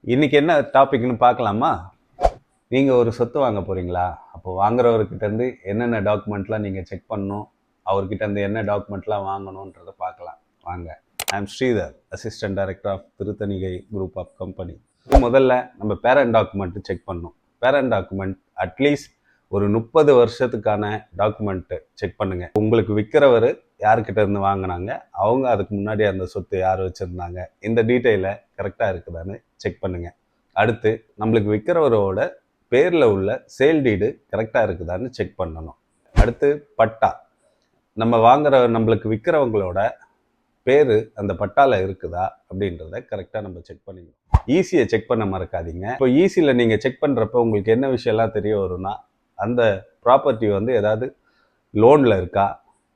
இன்னைக்கு என்ன டாபிக்னு பார்க்கலாமா? நீங்கள் ஒரு சொத்து வாங்க போகிறீங்களா? அப்போ வாங்குறவர்கிட்ட இருந்து என்னென்ன டாக்குமெண்ட்லாம் நீங்கள் செக் பண்ணணும், அவர்கிட்ட இருந்து என்ன டாக்குமெண்ட்லாம் வாங்கணுன்றதை பார்க்கலாம் வாங்க. I am Sridhar, assistant director of Tiruttanigai group of company. முதல்ல நம்ம பேரண்ட் டாக்குமெண்ட்டு செக் பண்ணணும். பேரண்ட் டாக்குமெண்ட் அட்லீஸ்ட் ஒரு 30 வருஷத்துக்கான டாக்குமெண்ட்டு செக் பண்ணுங்க. உங்களுக்கு விற்கிறவர் யாருக்கிட்ட இருந்து வாங்கினாங்க, அவங்க அதுக்கு முன்னாடி அந்த சொத்து யார் வச்சுருந்தாங்க, இந்த டீட்டெயிலை கரெக்டாக இருக்குதான்னு செக் பண்ணுங்க. அடுத்து நம்மளுக்கு விற்கிறவரோட பேரில் உள்ள சேல் டீடு கரெக்டாக இருக்குதான்னு செக் பண்ணணும். அடுத்து பட்டா, நம்ம நம்மளுக்கு விற்கிறவங்களோட பேர் அந்த பட்டாவில் இருக்குதா அப்படின்றத கரெக்டாக நம்ம செக் பண்ணிக்கணும். ஈஸியை செக் பண்ண மறக்காதீங்க. இப்போ ஈஸியில் நீங்கள் செக் பண்ணுறப்ப உங்களுக்கு என்ன விஷயம்லாம் தெரிய வரும்னா, அந்த ப்ராப்பர்ட்டி ஏதாவது லோனில் இருக்கா,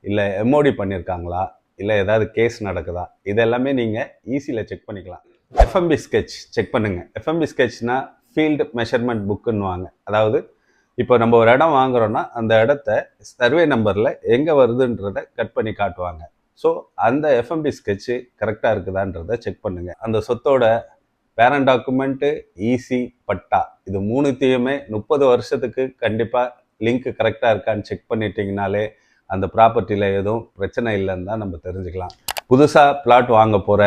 இல்லை எம்ஓடி பண்ணியிருக்காங்களா, இல்லை ஏதாவது கேஸ் நடக்குதா, இதெல்லாமே நீங்கள் ஈஸியில் செக் பண்ணிக்கலாம். எஃப்எம்பி ஸ்கெட்ச் செக் பண்ணுங்கள். எஃப்எம்பி ஸ்கெட்ச்னா ஃபீல்டு மெஷர்மெண்ட் புக்குன்னுவாங்க. அதாவது இப்போ நம்ம ஒரு இடம் வாங்குறோன்னா அந்த இடத்த சர்வே நம்பரில் எங்கே வருதுன்றதை கட் பண்ணி காட்டுவாங்க. ஸோ அந்த எஃப்எம்பி ஸ்கெட்சு கரெக்டாக இருக்குதான்றதை செக் பண்ணுங்கள். அந்த சொத்தோட பேரண்ட் டாக்குமெண்ட்டு, ஈசி, பட்டா, இது மூணுத்தையுமே 30 வருஷத்துக்கு கண்டிப்பாக லிங்க் கரெக்டாக இருக்கான்னு செக் பண்ணிட்டீங்கனாலே அந்த ப்ராப்பர்ட்டியில் எதுவும் பிரச்சனை இல்லைன்னு தான் நம்ம தெரிஞ்சுக்கலாம். புதுசாக பிளாட் வாங்க போகிற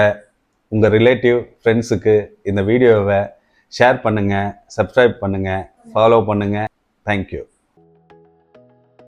உங்கள் ரிலேட்டிவ் ஃப்ரெண்ட்ஸுக்கு இந்த வீடியோவை ஷேர் பண்ணுங்கள், சப்ஸ்கிரைப் பண்ணுங்கள், ஃபாலோ பண்ணுங்கள். தேங்க்யூ.